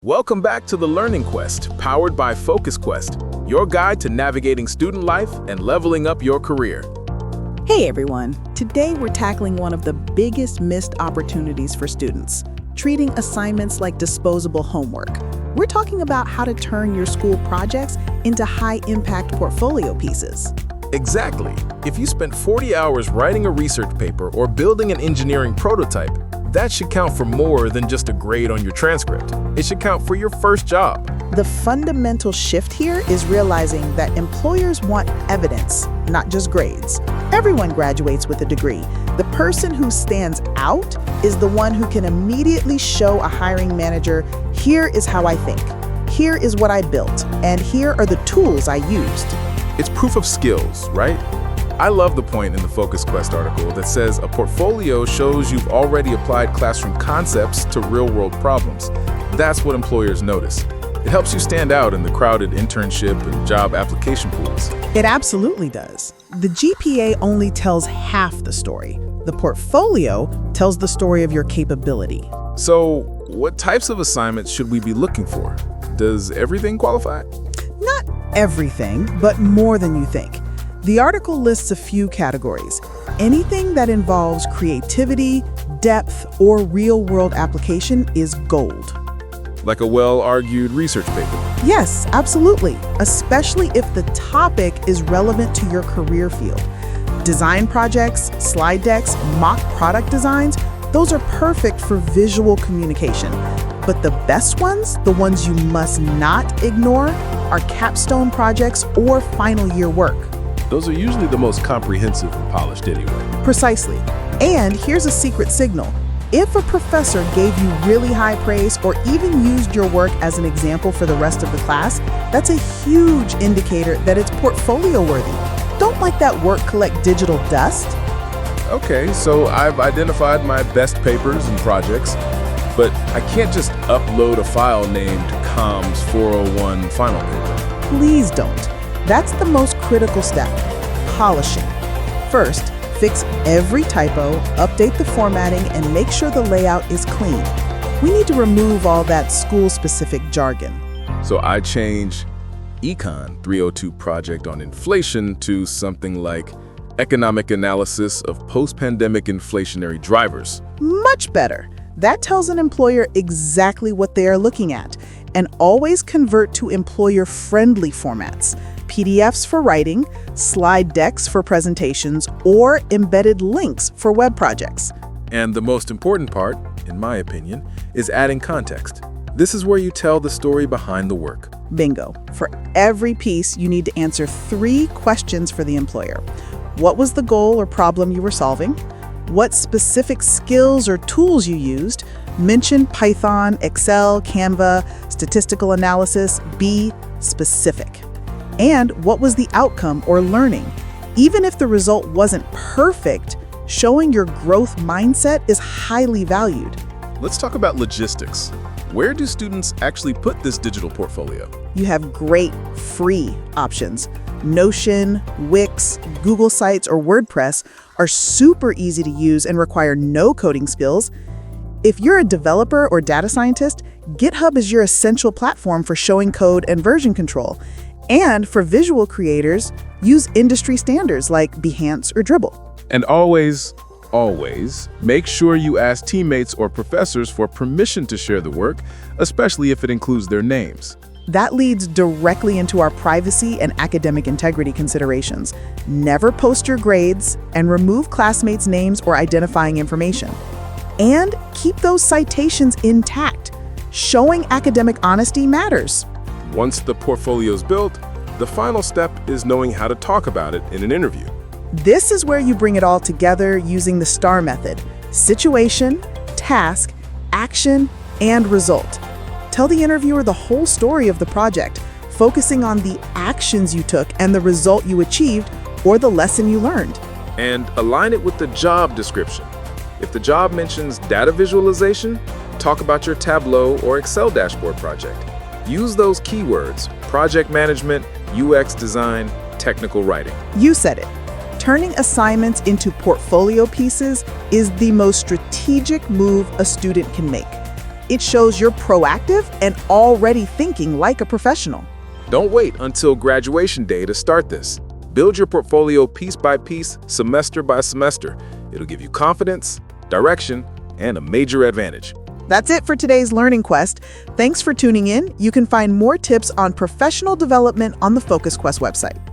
Welcome back to the Learning Quest, powered by FocusQuest, your guide to navigating student life and leveling up your career. Hey everyone, today we're tackling one of the biggest missed opportunities for students, treating assignments like disposable homework. We're talking about how to turn your school projects into high-impact portfolio pieces. Exactly. If you spent 40 hours writing a research paper or building an engineering prototype, that should count for more than just a grade on your transcript. It should count for your first job. The fundamental shift here is realizing that employers want evidence, not just grades. Everyone graduates with a degree. The person who stands out is the one who can immediately show a hiring manager, here is how I think, here is what I built, and here are the tools I used. It's proof of skills, right? I love the point in the FocusQuest article that says a portfolio shows you've already applied classroom concepts to real-world problems. That's what employers notice. It helps you stand out in the crowded internship and job application pools. It absolutely does. The GPA only tells half the story. The portfolio tells the story of your capability. So, what types of assignments should we be looking for? Does everything qualify? Not everything, but more than you think. The article lists a few categories. Anything that involves creativity, depth, or real-world application is gold. Like a well-argued research paper? Yes, absolutely, especially if the topic is relevant to your career field. Design projects, slide decks, mock product designs, those are perfect for visual communication. But the best ones, the ones you must not ignore, are capstone projects or final year work. Those are usually the most comprehensive and polished anyway. Precisely. And here's a secret signal. If a professor gave you really high praise or even used your work as an example for the rest of the class, that's a huge indicator that it's portfolio worthy. Don't let that work collect digital dust. Okay, so I've identified my best papers and projects, but I can't just upload a file named Comms 401 Final Paper. Please don't. That's the most critical step, polishing. First, fix every typo, update the formatting, and make sure the layout is clean. We need to remove all that school-specific jargon. So I change Econ 302 project on inflation to something like economic analysis of post-pandemic inflationary drivers. Much better. That tells an employer exactly what they are looking at. And always convert to employer-friendly formats. PDFs for writing, slide decks for presentations, or embedded links for web projects. And the most important part, in my opinion, is adding context. This is where you tell the story behind the work. Bingo. For every piece, you need to answer 3 questions for the employer. What was the goal or problem you were solving? What specific skills or tools you used? Mention Python, Excel, Canva, statistical analysis. Be specific. And what was the outcome or learning? Even if the result wasn't perfect, showing your growth mindset is highly valued. Let's talk about logistics. Where do students actually put this digital portfolio? You have great free options. Notion, Wix, Google Sites, or WordPress are super easy to use and require no coding skills. If you're a developer or data scientist, GitHub is your essential platform for showing code and version control. And for visual creators, use industry standards like Behance or Dribbble. And always make sure you ask teammates or professors for permission to share the work, especially if it includes their names. That leads directly into our privacy and academic integrity considerations. Never post your grades and remove classmates' names or identifying information. And keep those citations intact. Showing academic honesty matters. Once the portfolio is built, the final step is knowing how to talk about it in an interview. This is where you bring it all together using the STAR method: situation, task, action, and result. Tell the interviewer the whole story of the project, focusing on the actions you took and the result you achieved or the lesson you learned. And align it with the job description. If the job mentions data visualization, talk about your Tableau or Excel dashboard project. Use those keywords: project management, UX design, technical writing. You said it. Turning assignments into portfolio pieces is the most strategic move a student can make. It shows you're proactive and already thinking like a professional. Don't wait until graduation day to start this. Build your portfolio piece by piece, semester by semester. It'll give you confidence, direction, and a major advantage. That's it for today's Learning Quest. Thanks for tuning in. You can find more tips on professional development on the FocusQuest website.